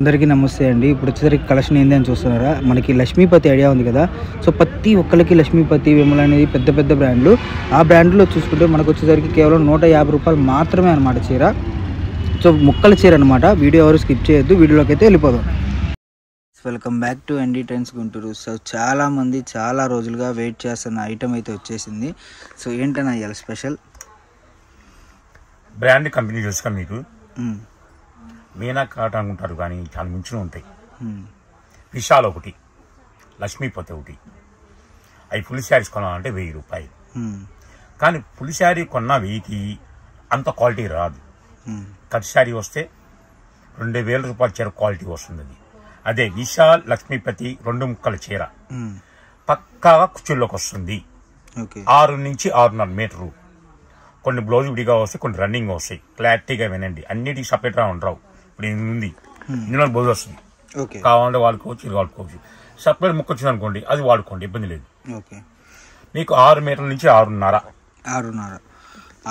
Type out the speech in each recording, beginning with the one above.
అందరికీ నమస్తే అండి. ఇప్పుడు వచ్చేసరికి కలెక్షన్ ఏంది అని చూస్తున్నారా, మనకి లక్ష్మీపతి ఐడియా ఉంది కదా. సో ప్రతి ఒక్కరికి లక్ష్మీపతి, విమల అనేది పెద్ద పెద్ద బ్రాండ్లు. ఆ బ్రాండ్లో చూసుకుంటే మనకు వచ్చేసరికి కేవలం 150 రూపాయలు మాత్రమే అనమాట చీర. సో ముక్కల చీర అనమాట. వీడియో ఎవరు స్కిప్ చేయొద్దు, వీడియోలోకి అయితే వెళ్ళిపోదాం. Welcome back to ND trends Guntur. So చాలామంది చాలా రోజులుగా వెయిట్ చేస్తున్న ఐటమ్ అయితే వచ్చేసింది. సో ఏంటన్నా ఇవాళ స్పెషల్? బ్రాండ్ కంపెనీ తెలుసుగా మీకు, మీనా కాటన్ అనుకుంటారు కానీ చాలా మించిన ఉంటాయి. విశాల్ ఒకటి, లక్ష్మీపతి ఒకటి. అవి ఫుల్ శారీస్ కొనాలంటే 1000 రూపాయలు. కానీ ఫుల్ శారీ కొన్న 1000కి అంత క్వాలిటీ రాదు. కట్ శారీ వస్తే 2000 రూపాయల చీర క్వాలిటీ వస్తుంది. అదే విశాల్ లక్ష్మీపతి 2 ముక్కల చీర పక్కాగా కుర్చీల్లోకి వస్తుంది. 6 నుంచి 6.5 మీటరు. కొన్ని బ్లౌజ్ విడిగా వస్తాయి, కొన్ని రన్నింగ్ వస్తాయి. క్లారిటీగా వినండి, అన్నిటికీ సపరేట్గా ఉండరావు. ఇప్పుడు ఉంది, ఇందులో బ్లౌజ్ వస్తుంది, కావాలంటే వాడుకోవచ్చు, ఇది వాడుకోవచ్చు. సపరేట్ ముక్క వచ్చింది అనుకోండి, అది వాడుకోండి, ఇబ్బంది లేదు. మీకు 6 మీటర్ల నుంచి 6.5.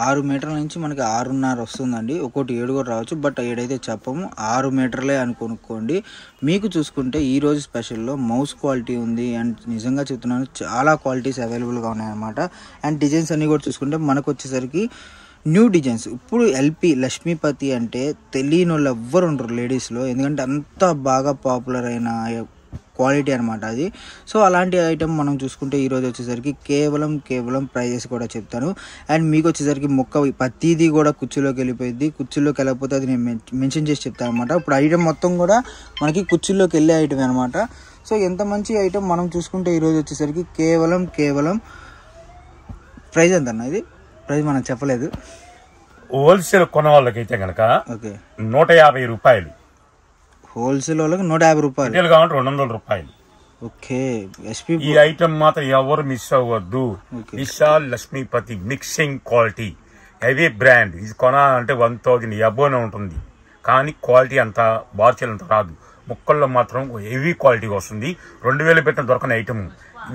6 మీటర్ల నుంచి మనకి 6.5 వస్తుందండి. ఒక్కోటి 7 కూడా రావచ్చు, బట్ 7 అయితే చెప్పము. 6 మీటర్లే అని కొనుక్కోండి. మీకు చూసుకుంటే ఈరోజు స్పెషల్లో మౌస్ క్వాలిటీ ఉంది. అండ్ నిజంగా చెప్తున్నాను, చాలా క్వాలిటీస్ అవైలబుల్గా ఉన్నాయన్నమాట. అండ్ డిజైన్స్ అన్నీ కూడా చూసుకుంటే మనకు వచ్చేసరికి న్యూ డిజైన్స్. ఇప్పుడు ఎల్పి లక్ష్మీపతి అంటే తెలియని వాళ్ళు ఎవ్వరు ఉండరు లేడీస్లో, ఎందుకంటే అంత బాగా పాపులర్ అయిన క్వాలిటీ అనమాట అది. సో అలాంటి ఐటమ్ మనం చూసుకుంటే ఈరోజు వచ్చేసరికి కేవలం ప్రైజెస్ కూడా చెప్తాను. అండ్ మీకు వచ్చేసరికి మొక్క ప్రతిదీ కూడా కుర్చీలోకి వెళ్ళిపోయింది. కుర్చీలోకి వెళ్ళకపోతే అది నేను మెన్షన్ చేసి చెప్తాను అనమాట. ఇప్పుడు ఐటమ్ మొత్తం కూడా మనకి కుర్చీలోకి వెళ్ళే ఐటమ్ అనమాట. సో ఎంత మంచి ఐటమ్ మనం చూసుకుంటే ఈరోజు వచ్చేసరికి కేవలం ప్రైజ్ ఎంత అన్న? ఇది ప్రైజ్ మనం చెప్పలేదు. హోల్సేల్ కొన్న వాళ్ళకైతే కనుక 150 రూపాయలు. హోల్సేల్ వాళ్ళకి 150 రూపాయలు, రిటైల్ కావాలంటే 200 రూపాయలు. ఈ ఐటమ్ మాత్రం ఎవరు మిస్ అవ్వద్దు. Vishal Lakshmipati mixing quality, heavy brand. ఇది కొనాలంటే 1000 అబోనే ఉంటుంది, కానీ క్వాలిటీ అంత బార్చేల్ అంత రాదు. ముక్కల్లో మాత్రం హెవీ క్వాలిటీ వస్తుంది. 2000 పెట్టిన దొరకని ఐటమ్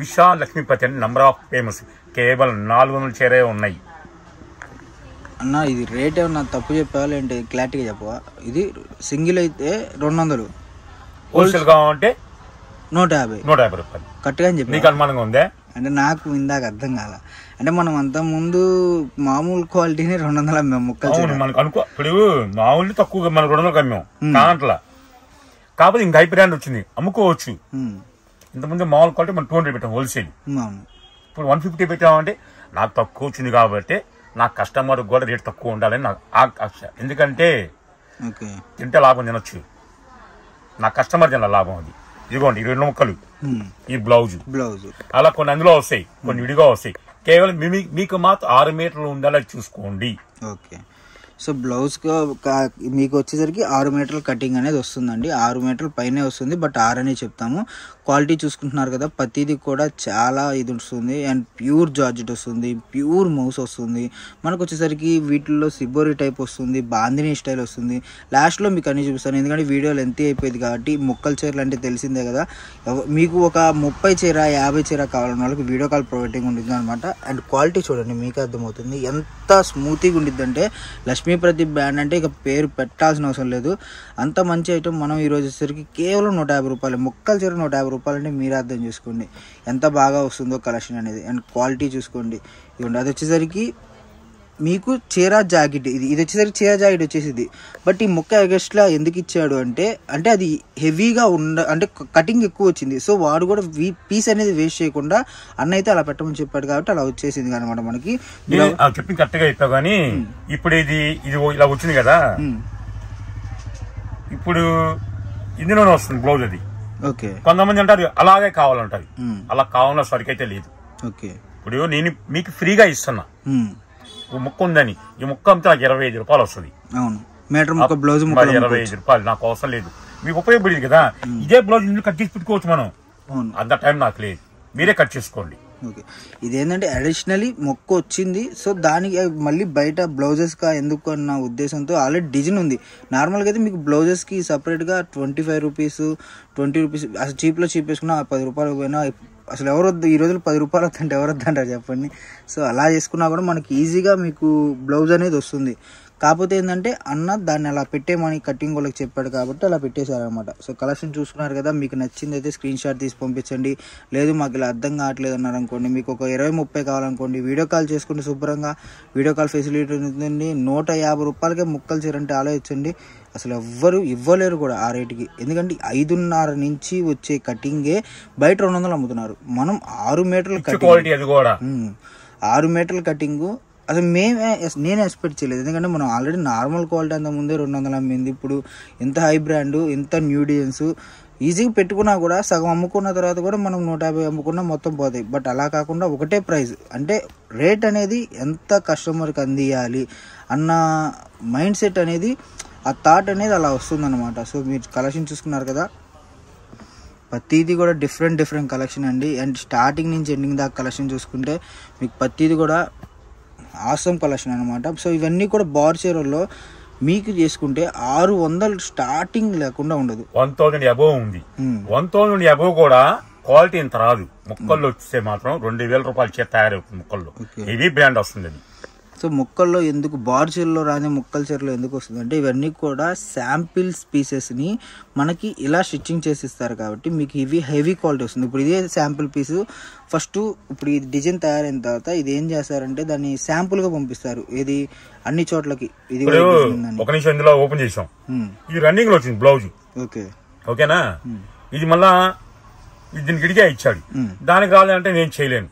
విశాల్ లక్ష్మీపతి అంటే నంబర్ ఆఫ్ ఫేమస్. కేవలం 400 చీరే ఉన్నాయి అన్న. ఇది రేట్ ఏమన్నా తప్పు చెప్పాలంటే క్లారిటీగా చెప్పవా? ఇది సింగిల్ అయితే 200, హోల్సేల్ కావాలంటే 150 రూపాయలు. కరెక్ట్గా అని చెప్పి మీకు అనుమానంగా ఉందే? అంటే నాకు ఇందాక అర్థం కాల. అంటే మనం అంత ముందు మామూలు క్వాలిటీని 200 అమ్మాం ముక్కలు. మనకు అనుకో, ఇప్పుడు మామూలు తక్కువ మనం 200 అమ్మాం కాంట్లా. కాకపోతే ఇంకా హై బ్రాండ్ వచ్చింది, అమ్ముకోవచ్చు. ఇంతకుముందు మామూలు క్వాలిటీ మనం 200 పెట్టాం హోల్సేల్. ఇప్పుడు 150 పెట్టామంటే నాకు తక్కువ వచ్చింది కాబట్టి నా కస్టమర్ కూడా రేట్ తక్కువ ఉండాలని నాకు ఆశ. ఎందుకంటే తింటే లాభం తినొచ్చు, నా కస్టమర్ తిన లాభం. అది ఇదిగోండి 2 ముక్కలు, ఈ బ్లౌజ్ అలా కొన్ని అందులో వస్తాయి, కొన్ని విడిగా వస్తాయి. కేవలం మీకు మాత్రం 6 మీటర్లు ఉండాలి చూసుకోండి. సో బ్లౌజ్ మీకు వచ్చేసరికి 6 మీటర్ల కటింగ్ అనేది వస్తుందండి. 6 మీటర్ల పైనే వస్తుంది, బట్ 6 అనే చెప్తాము. క్వాలిటీ చూసుకుంటున్నారు కదా, ప్రతిదీ కూడా చాలా ఇది వస్తుంది. అండ్ ప్యూర్ జార్జెట్ వస్తుంది, ప్యూర్ మౌస్ వస్తుంది. మనకు వచ్చేసరికి వీటిల్లో సిబోరి టైప్ వస్తుంది, బాందిని స్టైల్ వస్తుంది. లాస్ట్లో మీకు అన్ని చూపిస్తాను, ఎందుకంటే వీడియో లెంత్ అయిపోయింది కాబట్టి. ముక్కల చీరలు అంటే తెలిసిందే కదా. మీకు ఒక 30 చీర 50 చీర కావాలన్న వాళ్ళకి వీడియో కాల్ ప్రొవైడింగ్ ఉంటుంది అనమాట. అండ్ క్వాలిటీ చూడండి, మీకు అర్థమవుతుంది ఎంత స్మూత్గా ఉండిద్ది అంటే. లక్ష్మీపతి బ్రాండ్ అంటే ఇక పేరు పెట్టాల్సిన అవసరం లేదు, అంత మంచి ఐటమ్. మనం ఈరోజు వచ్చేసరికి కేవలం 150 రూపాయలు. ముక్కల చీర 150 రూపాయలు అంటే మీరు అర్థం చేసుకోండి ఎంత బాగా వస్తుందో కలెక్షన్ అనేది. అండ్ క్వాలిటీ చూసుకోండి, ఇవ్వండి. అది వచ్చేసరికి మీకు చీర జాకెట్, ఇది వచ్చేసరికి చీర జాకెట్ వచ్చేసింది. బట్ ఈ ముక్క ఎగస్ట్లా ఎందుకు ఇచ్చాడు అంటే అది హెవీగా అంటే కటింగ్ ఎక్కువ వచ్చింది. సో వాడు కూడా పీస్ అనేది వేస్ట్ చేయకుండా అన్న అయితే అలా పెట్టమని చెప్పాడు కాబట్టి అలా వచ్చేసింది అనమాట మనకి. చెప్పింది కరెక్ట్ గా చెప్పావు, కానీ ఇప్పుడు ఇది ఇలా వచ్చింది కదా, ఇప్పుడు ఇందులోనే వస్తుంది బ్లౌజ్. అది కొంతమంది అంటారు అలాగే కావాలంటారు, అలా కావాలన్న సరికి అయితే లేదు. ఇప్పుడు నేను మీకు ఫ్రీగా ఇస్తున్నా, ముక్క ఉందని. ఈ ముక్క అంతా నాకు 25 రూపాయలు వస్తుంది. మీటర్ ముక్క బ్లౌజ్ 25 రూపాయలు నాకు అవసరం లేదు, మీకు ఉపయోగపడేది కదా. ఇదే బ్లౌజ్ ఇందులో కట్ చేసి పెట్టుకోవచ్చు మనం, అంత టైం నాకు లేదు, మీరే కట్ చేసుకోండి. ఇదేంటంటే అడిషనలీ మొక్క వచ్చింది. సో దానికి మళ్ళీ బయట బ్లౌజెస్ కా ఎందుకు అన్న ఉద్దేశంతో ఆల్రెడీ డిజైన్ ఉంది. నార్మల్గా అయితే మీకు బ్లౌజెస్ కి సపరేట్ గా 25 రూపీస్ 20 రూపీస్ అసలు చీప్ లో చీప్ వేసుకున్నా 10 రూపాయలు పోయినా అసలు ఎవరు వద్దు. ఈ రోజులు 10 రూపాయలు వద్దంటే ఎవరు వద్దంటారు చెప్పండి. సో అలా చేసుకున్నా కూడా మనకి ఈజీగా మీకు బ్లౌజ్ అనేది వస్తుంది. కాకపోతే ఏంటంటే అన్న దాన్ని అలా పెట్టేమని కటింగ్ వాళ్ళకి చెప్పాడు కాబట్టి అలా పెట్టేశారనమాట. సో కలెక్షన్ చూసుకున్నారు కదా, మీకు నచ్చింది అయితే స్క్రీన్ షాట్ తీసి పంపించండి. లేదు మాకు ఇలా అర్థం కావట్లేదు అన్నారు అనుకోండి, మీకు ఒక 20-30 కావాలనుకోండి, వీడియో కాల్ చేసుకుంటే శుభ్రంగా వీడియో కాల్ ఫెసిలిటీ ఉంటుంది. 150 రూపాయలకే ముక్కలు చీర అంటే ఆలోచించండి, అసలు ఎవ్వరు ఇవ్వలేరు కూడా ఆ రేటుకి. ఎందుకంటే 5.5 నుంచి వచ్చే కటింగే బయట 200 అమ్ముతున్నారు. మనం 6 మీటర్ల కటింగ్, 6 మీటర్ల కటింగ్ అసలు నేను ఎక్స్పెక్ట్ చేయలేదు. ఎందుకంటే మనం ఆల్రెడీ నార్మల్ క్వాలిటీ అంత ముందే 200 అమ్మింది. ఇప్పుడు ఎంత హై బ్రాండ్, ఎంత న్యూ డిజైన్స్ ఈజీగా పెట్టుకున్నా కూడా సగం అమ్ముకున్న తర్వాత కూడా మనం 150 అమ్ముకున్నా మొత్తం పోతాయి. బట్ అలా కాకుండా ఒకటే ప్రైస్, అంటే రేట్ అనేది ఎంత కస్టమర్కి అందియాలి అన్న మైండ్ సెట్ అనేది, ఆ థాట్ అనేది అలా వస్తుందన్నమాట. సో మీరు కలెక్షన్ చూసుకున్నారు కదా, ప్రతిదీ కూడా డిఫరెంట్ కలెక్షన్ అండి. అండ్ స్టార్టింగ్ నుంచి ఎండింగ్ దాకా కలెక్షన్ చూసుకుంటే మీకు ప్రతిదీ కూడా ఆసమ్ కలెక్షన్ అనమాట. సో ఇవన్నీ కూడా బార్ చీరల్లో మీకు చేసుకుంటే 600 స్టార్టింగ్ లేకుండా ఉండదు, 1000 అబోవ్ ఉంది. 1000 అబోవ్ కూడా క్వాలిటీ ఇంత రాదు. ముక్కల్లో వచ్చే మాత్రం 2000 రూపాయల చీర తయారవుతుంది. ముక్కల్లో హెవీ బ్రాండ్ వస్తుంది అది. సో ముక్కల్లో ఎందుకు బార్ చీరలో రాని ముక్కల చీరలో ఎందుకు వస్తుంది అంటే, ఇవన్నీ కూడా శాంపిల్స్ పీసెస్ని మనకి ఇలా స్టిచ్చింగ్ చేసి ఇస్తారు కాబట్టి మీకు ఇవి హెవీ క్వాలిటీ వస్తుంది. ఇప్పుడు ఇదే శాంపిల్ పీసు ఫస్ట్, ఇప్పుడు ఈ డిజైన్ తయారైన తర్వాత ఇది ఏం చేస్తారంటే దాన్ని శాంపుల్గా పంపిస్తారు, ఇది అన్ని చోట్లకి. ఇది ఒక నిమిషం ఇందులో ఓపెన్ చేసాం, ఇది రన్నింగ్ లో వచ్చింది బ్లౌజ్. ఓకేనా, ఇది మళ్ళా దీనికి ఇడిగా ఇచ్చాడు, దానికి రాలేదంటే నేను చేయలేను.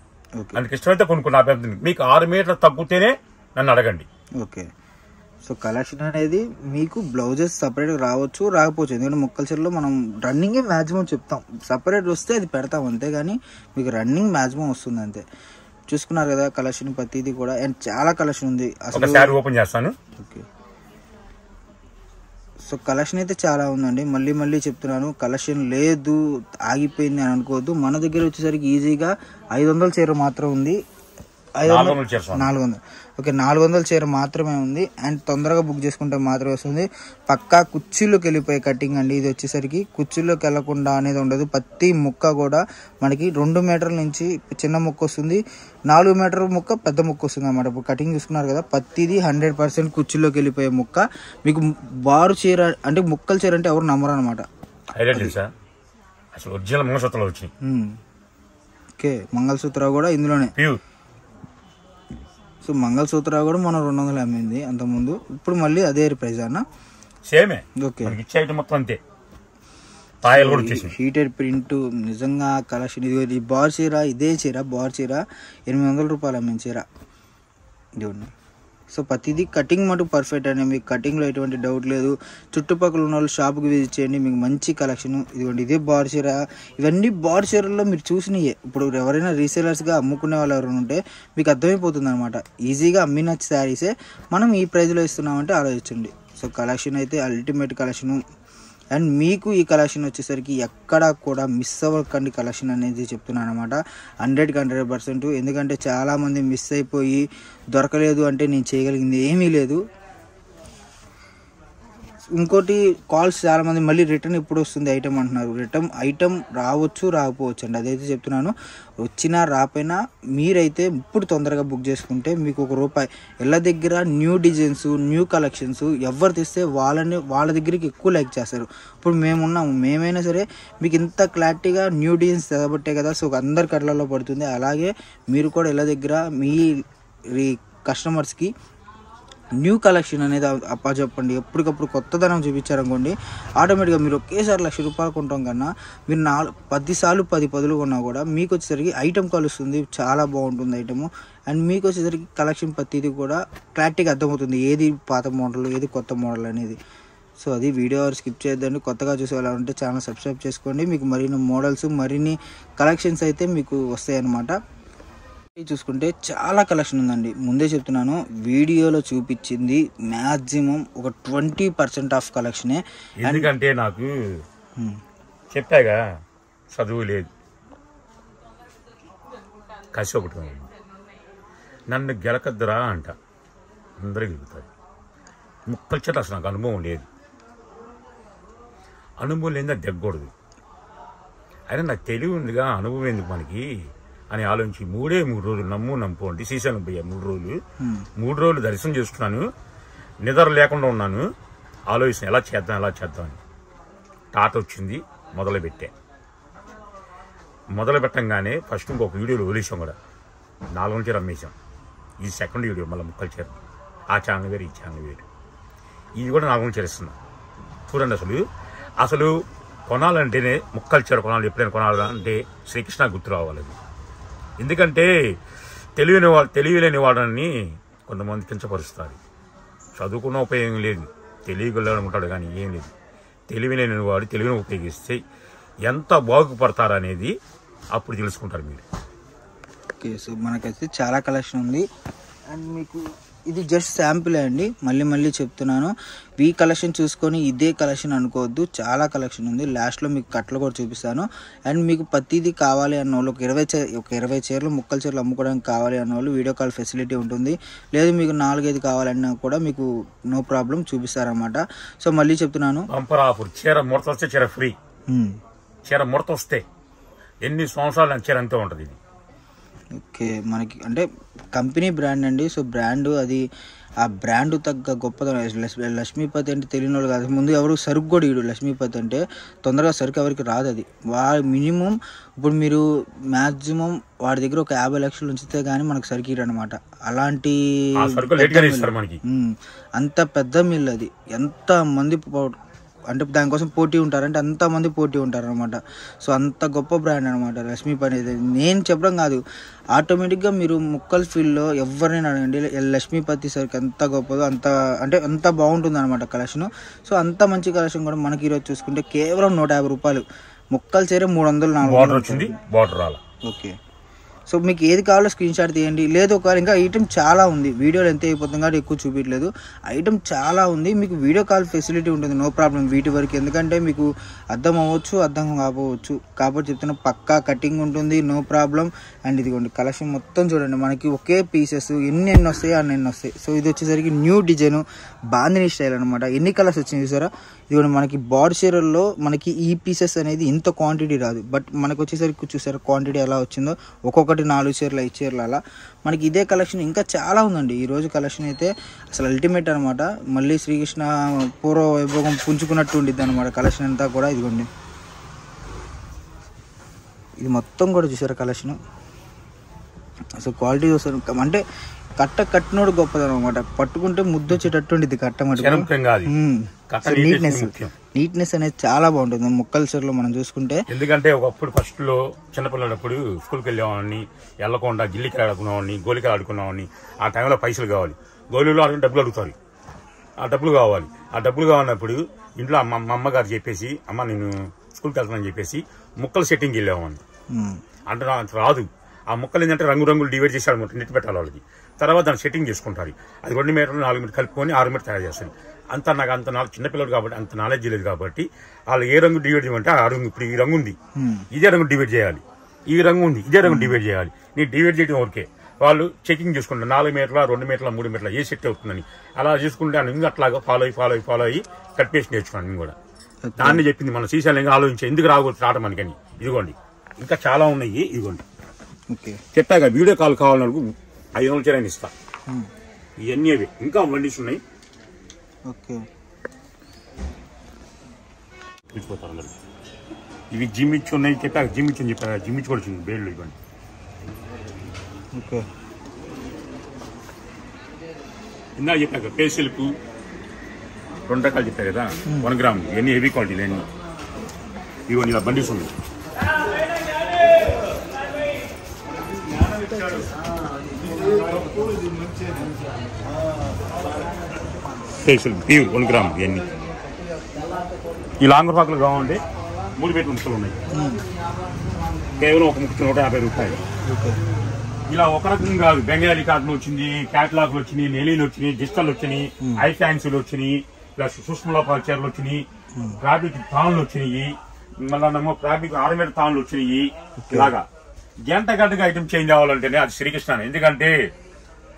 అందుకు ఇష్టమైతే కొనుక్కున్న అభ్యర్థిని. మీకు 6 మీటర్లు తగ్గితేనే నన్ను అడగండి. ఓకే. సో కలెక్షన్ అనేది మీకు బ్లౌజెస్ సపరేట్గా రావచ్చు, రాకపోవచ్చు. ఎందుకంటే ముక్కల చీరలో మనం రన్నింగే మ్యాక్సిమం చెప్తాం, సపరేట్ వస్తే అది పెడతాం అంతే, కానీ మీకు రన్నింగ్ మ్యాక్సిమం వస్తుంది అంతే. చూసుకున్నారు కదా కలెక్షన్ ప్రతిదీ కూడా, అండ్ చాలా కలెక్షన్ ఉంది. అసలు ఓపెన్ చేస్తాను. ఓకే. సో కలెక్షన్ అయితే చాలా ఉందండి. మళ్ళీ చెప్తున్నాను, కలెక్షన్ లేదు ఆగిపోయింది అని అనుకోవద్దు. మన దగ్గర వచ్చేసరికి ఈజీగా 500 చీర మాత్రం ఉంది. 400. ఓకే, 400 చీర మాత్రమే ఉంది. అండ్ తొందరగా బుక్ చేసుకుంటే మాత్రమే వస్తుంది. పక్కా కుర్చీలోకి వెళ్ళిపోయే కటింగ్ అండి. ఇది వచ్చేసరికి కుర్చీలోకి వెళ్లకుండా అనేది ఉండదు. ప్రతి ముక్క కూడా మనకి 2 మీటర్ల నుంచి చిన్న ముక్క వస్తుంది, 4 మీటర్ ముక్క పెద్ద ముక్క వస్తుంది అన్నమాట. ఇప్పుడు కటింగ్ చూసుకున్నారు కదా, ప్రతిదీ 100% కుర్చీలోకి వెళ్ళిపోయే ముక్క. మీకు బారు చీర అంటే ముక్కల చీర అంటే ఎవరు నమ్మరు అనమాట. ఓకే, మంగళసూత్ర కూడా ఇందులోనే. సో మంగళసూత్ర కూడా మనం 200 అమ్మింది అంతకుముందు, ఇప్పుడు మళ్ళీ అదే ప్రైస్ అన్న సేమే. ఓకే, మొత్తం అంతే. హీటెడ్ ప్రింట్ నిజంగా కలెక్షన్. ఇది బార్ చీర, ఇదే చీర బార్ చీర 800 రూపాయలు అమ్మిన చీర ఇదిగోండి. సో ప్రతిదీ కటింగ్ మటుకు పర్ఫెక్ట్ అండి, మీకు కటింగ్లో ఎటువంటి డౌట్ లేదు. చుట్టుపక్కల ఉన్న వాళ్ళు షాప్కి విజిట్ చేయండి, మీకు మంచి కలెక్షన్. ఇదిగోండి, ఇదే బార్ చీర. ఇవన్నీ బార్ చీరల్లో మీరు చూసినయే. ఇప్పుడు ఎవరైనా రీసేలర్స్గా అమ్ముకునే వాళ్ళు ఎవరైనా ఉంటే మీకు అర్థమైపోతుంది అనమాట. ఈజీగా అమ్మిన శారీసే మనం ఈ ప్రైజ్లో ఇస్తున్నామంటే ఆలోచించండి. సో కలెక్షన్ అయితే అల్టిమేట్ కలెక్షను. అండ్ మీకు ఈ కలెక్షన్ వచ్చేసరికి ఎక్కడా కూడా మిస్ అవ్వకండి కలెక్షన్ అనేది చెప్తున్నాను అనమాట. 100% ఎందుకంటే చాలామంది మిస్ అయిపోయి దొరకలేదు అంటే నేను చేయగలిగింది ఏమీ లేదు. ఇంకోటి కాల్స్ చాలామంది మళ్ళీ రిటర్న్ ఎప్పుడు వస్తుంది ఐటమ్ అంటున్నారు. ఐటమ్ రావచ్చు రాకపోవచ్చు అండి, అదైతే చెప్తున్నాను. వచ్చినా రాపోయినా మీరైతే ఇప్పుడు తొందరగా బుక్ చేసుకుంటే మీకు ₹1 ఇళ్ళ దగ్గర న్యూ డిజైన్స్, న్యూ కలెక్షన్స్ ఎవరు తెస్తే వాళ్ళ దగ్గరికి ఎక్కువ లైక్ చేస్తారు. ఇప్పుడు మేమైనా సరే మీకు ఇంత క్లారిటీగా న్యూ డిజైన్స్ తెగబట్టే కదా, సో అందరి కళ్ళల్లో పడుతుంది. అలాగే మీరు కూడా ఇళ్ళ దగ్గర మీ కస్టమర్స్కి న్యూ కలెక్షన్ అనేది అప్పచెప్పండి. ఎప్పటికప్పుడు కొత్తదనం చూపించారనుకోండి, ఆటోమేటిక్గా మీరు ఒకేసారి ₹1,00,000 కొంటాం కన్నా మీరు 10 సార్లు 10 పదులు కొన్నా కూడా మీకు వచ్చేసరికి ఐటమ్ కలుస్తుంది, చాలా బాగుంటుంది ఐటమ్. అండ్ మీకు వచ్చేసరికి కలెక్షన్ ప్రతిదీ కూడా క్లారిటీగా అర్థమవుతుంది, ఏది పాత మోడల్ ఏది కొత్త మోడల్ అనేది. సో అది వీడియో స్కిప్ చేయొద్దండి. కొత్తగా చూసేవాళ్ళంటే ఛానల్ సబ్స్క్రైబ్ చేసుకోండి. మీకు మరిన్ని మోడల్స్ మరిన్ని కలెక్షన్స్ అయితే మీకు వస్తాయి అన్నమాట. చూసుకుంటే చాలా కలెక్షన్ ఉందండి. ముందే చెప్తున్నాను, వీడియోలో చూపించింది మ్యాక్సిమం ఒక 20% ఆఫ్ కలెక్షనే. ఎందుకంటే నాకు చెప్పాగా చదువు లేదు, కసి ఒకటి, నన్ను గెలకద్దురా అంట అందరూ గెలుగుతారు. ముక్కలు చెట్టు అసలు నాకు అనుభవం లేదు. అనుభవం లేదా దిగకూడదు. అయినా నాకు తెలివి ఉందిగా, అనుభవం ఎందుకు మనకి అని ఆలోచించి 3 రోజులు నమ్ముకోండి శ్రీశైలం పోయా. 3 రోజులు దర్శనం చేసుకున్నాను. నిద్ర లేకుండా ఉన్నాను, ఆలోచన ఎలా చేద్దాం అని టాట్ వచ్చింది, మొదలు పెట్టంగానే ఫస్ట్ ఇంకొక వీడియోలో వదిలేసాం కూడా, 4 చీర అమ్మేసాం. ఇది సెకండ్ వీడియో, మళ్ళీ ముక్కల చీర. ఆ ఛానల్ వేరు, ఈ ఛానల్ వేరు. ఇది కూడా 4 చీర ఇస్తున్నా చూడండి. అసలు కొనాలంటేనే ముక్కల చీర కొనాలి, ఎప్పుడైనా కొనాలంటే శ్రీకృష్ణ గుర్తు రావాలి. ఎందుకంటే తెలియలేని వాళ్ళని కొంతమంది కించపరుస్తారు. చదువుకున్న ఉపయోగం లేదు, తెలియగలనుకుంటాడు కానీ ఏం లేదు. తెలివిలేని వాడు తెలివిని ఉపయోగిస్తే ఎంత బాగుపడతారనేది అప్పుడు తెలుసుకుంటారు మీరు. ఓకే, సో మనకైతే చాలా కలెక్షన్ ఉంది. అండ్ మీకు ఇది జస్ట్ శాంపులే అండి, మళ్ళీ చెప్తున్నాను. ఈ కలెక్షన్ చూసుకొని ఇదే కలెక్షన్ అనుకోవద్దు, చాలా కలెక్షన్ ఉంది. లాస్ట్లో మీకు కట్టలు కూడా చూపిస్తాను. అండ్ మీకు ప్రతిదీ కావాలి అన్న వాళ్ళు ఒక 20 చీరలు ముక్కల చీరలు అమ్ముకోవడానికి కావాలి అన్న వాళ్ళు వీడియో కాల్ ఫెసిలిటీ ఉంటుంది. లేదు మీకు 4-5 కావాలన్నా కూడా మీకు నో ప్రాబ్లం చూపిస్తారన్నమాట. సో మళ్ళీ చెప్తున్నాను, చీర ముడత వస్తే చీర ఫ్రీ, చీర ముడత వస్తే ఎన్ని సంవత్సరాలు చీర అంతే ఉంటుంది ఇది. ఓకే, మనకి అంటే కంపెనీ బ్రాండ్ అండి. సో బ్రాండ్ అది, ఆ బ్రాండ్ తగ్గ గొప్పదనం. లక్ష్మీపతి అంటే తెలియని వాళ్ళు కాదు. ముందు ఎవరు సరుకు కూడా ఇడు, లక్ష్మీపతి అంటే తొందరగా సరుకు ఎవరికి రాదు. అది మినిమం ఇప్పుడు మీరు మ్యాక్సిమం వాడి దగ్గర ఒక 50 లక్షలు ఉంచితే గానీ మనకు సరుకు ఇడు అనమాట. అలాంటి అంత పెద్ద మిల్ అది. ఎంత మంది అంటే దానికోసం పోటీ ఉంటారంటే అంతమంది పోటీ ఉంటారనమాట. సో అంత గొప్ప బ్రాండ్ అనమాట లక్ష్మీపతి అనేది. నేను చెప్పడం కాదు, ఆటోమేటిక్గా మీరు ముక్కల్ ఫీల్డ్లో ఎవరినైనా అడగండి, లక్ష్మీపతి సరికి ఎంత గొప్పదో అంత బాగుంటుంది అనమాట కలెక్షన్. సో అంత మంచి కలెక్షన్ కూడా మనకి ఈరోజు చూసుకుంటే కేవలం 150 రూపాయలు. ముక్కలు చీర 300-400. ఓకే, సో మీకు ఏది కావాలో స్క్రీన్ షాట్ తీయండి. లేదు ఒకవేళ ఇంకా ఐటమ్ చాలా ఉంది, వీడియోలో ఎంత అయిపోతుంది కాబట్టి ఎక్కువ చూపించలేదు. ఐటమ్ చాలా ఉంది, మీకు వీడియో కాల్ ఫెసిలిటీ ఉంటుంది, నో ప్రాబ్లం వీటి వరకు. ఎందుకంటే మీకు అర్థం అవ్వచ్చు, అర్థం కాకపోవచ్చు, కాబట్టి చెప్తున్నా పక్కా కటింగ్ ఉంటుంది, నో ప్రాబ్లం. అండ్ ఇదిగోండి కలెక్షన్ మొత్తం చూడండి, మనకి ఒకే పీసెస్ ఎన్ని వస్తాయి అన్ని వస్తాయి. సో ఇది వచ్చేసరికి న్యూ డిజైన్ బాందిని స్టైల్ అనమాట. ఎన్ని కలర్స్ వచ్చింది చూసారా. ఇదిగోండి మనకి బాడీ చీరల్లో మనకి ఈ పీసెస్ అనేది ఇంత క్వాంటిటీ రాదు, బట్ మనకు వచ్చేసరికి చూసారా క్వాంటిటీ ఎలా వచ్చిందో, ఒక్కొక్కటి 4 చీరలు 5 చీరలు అలా. మనకి ఇదే కలెక్షన్ ఇంకా చాలా ఉందండి. ఈరోజు కలెక్షన్ అయితే అసలు అల్టిమేట్ అనమాట. మళ్ళీ శ్రీకృష్ణ పూర్వ వైభోగం పుంజుకున్నట్టు ఉండిద్ది అనమాట కలెక్షన్ అంతా కూడా. ఇదిగోండి ఇది మొత్తం కూడా చూసారా కలెక్షన్. అసలు క్వాలిటీ చూసారు అంటే కట్టినోడు గొప్పదనం అనమాట. పట్టుకుంటే ముద్దు వచ్చేటట్టు ఉండేది కట్ట. నీట్నెస్ అనేది చాలా బాగుంటుంది ముక్కల చీరలో మనం చూసుకుంటే. ఎందుకంటే ఒకప్పుడు ఫస్ట్ లో చిన్నపిల్లలప్పుడు స్కూల్కి వెళ్ళేవాడిని, వెళ్ళకుండా గిల్లికి ఆడుకునేవాడిని, గోలికలు ఆడుకునేవాడిని. ఆ టైంలో పైసలు కావాలి, గోళీలు ఆడుకుని డబ్బులు అడుగుతారు. ఆ డబ్బులు కావాలన్నప్పుడు ఇంట్లో మా అమ్మగారు చెప్పేసి, అమ్మ నేను స్కూల్కి వెళ్తానని చెప్పేసి ముక్కలు సెట్టింగ్కి వెళ్ళేవాడిని. అంటే నాకు రాదు. ఆ ముక్కలు ఏంటంటే రంగులు డివైడ్ చేసి నెట్ పెట్టాలి వాళ్ళకి. తర్వాత దాన్ని సెట్టింగ్ చేసుకుంటారు. అది 2 మీటర్లు 4 మీటర్లు కలుపుకొని 6 మీటర్ తయారు చేస్తారు. నాకు చిన్నపిల్లలు కాబట్టి అంత నాలెడ్జ్ లేదు కాబట్టి వాళ్ళు ఏ రంగు డివైడ్ చేయమంటే ఆ రంగు, ఇప్పుడు ఈ రంగు ఉంది ఇదే రంగు డివైడ్ చేయాలి, ఈ రంగు ఉంది ఇదే రంగు డివైడ్ చేయాలి. నేను డివైడ్ చేయడం ఓకే, వాళ్ళు చెకింగ్ చేసుకుంటారు 4 మీటర్ల 2 మీటర్ల 3 మీటర్ల ఏ సెట్ అవుతుందని. అలా చేసుకుంటే ఇంకా అట్లాగా ఫాలో అయ్యి కట్ పేస్ట్ నేర్చుకున్నాను. నేను కూడా దాన్ని చెప్పింది మన శ్రీశైలం ఆలోచించి ఎందుకు రావడం మనకని. ఇదిగోండి ఇంకా చాలా ఉన్నాయి. ఇదిగోండి చెప్పాక వీడియో కాల్ కావాలనుకు 500 చీర ఇస్తా. ఇవన్నీ అవి ఇంకా వండిస్ ఉన్నాయి. ఇవి జిమ్మిచ్చి ఉన్నాయి. చెప్పాక జిమ్మిచ్చి అని చెప్పాక జిమ్మిచ్చి కూడా వచ్చింది బేళ్ళు. ఇవ్వండి ఇందాక చెప్పాక పేసిల్కు 2 రకాలు చెప్పా కదా, 1 గ్రామ్. ఇవన్నీ హెవీ క్వాలిటీ లేని ఇవన్నీ ఇలా బండిస్ ఉన్నాయి. Pure 1 gram. ఇవన్నీ ఈ లాంగ్ పాకులు కావాలంటే 3 మీటర్ల ముక్కలు ఉన్నాయి. కేవలం ఒక ముక్క 150 రూపాయలు. ఇలా ఒక రకం కాదు, బెంగాలీ కాటన్ వచ్చింది, క్యాట్లాగ్లు వచ్చినాయి, నెలీలు వచ్చినాయి, డిజిటల్ వచ్చినాయి, ఐ ఫ్యాన్సీలు వచ్చినాయి, ప్లస్ సూక్ష్మలోపాల చీరలు వచ్చినాయి, ఫ్యాబ్రిక్ తాళ్ళు వచ్చినాయి, మళ్ళీ ఫ్యాబ్రిక్ 6 మీటర్ తాళ్ళు వచ్చినాయి. ఇలాగా గంటగా ఐటమ్ చేంజ్ అవ్వాలంటేనే అది శ్రీకృష్ణ. ఎందుకంటే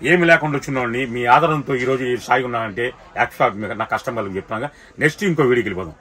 ఏమి లేకుండా వచ్చిన మీ ఆదరణతో ఈ రోజు సాగి ఉన్నానంటే యాక్చువల్ నా కస్టమర్లకు చెప్పినాక నెక్స్ట్ ఇంకో వీడియోకి వెళ్ళిపోదాం.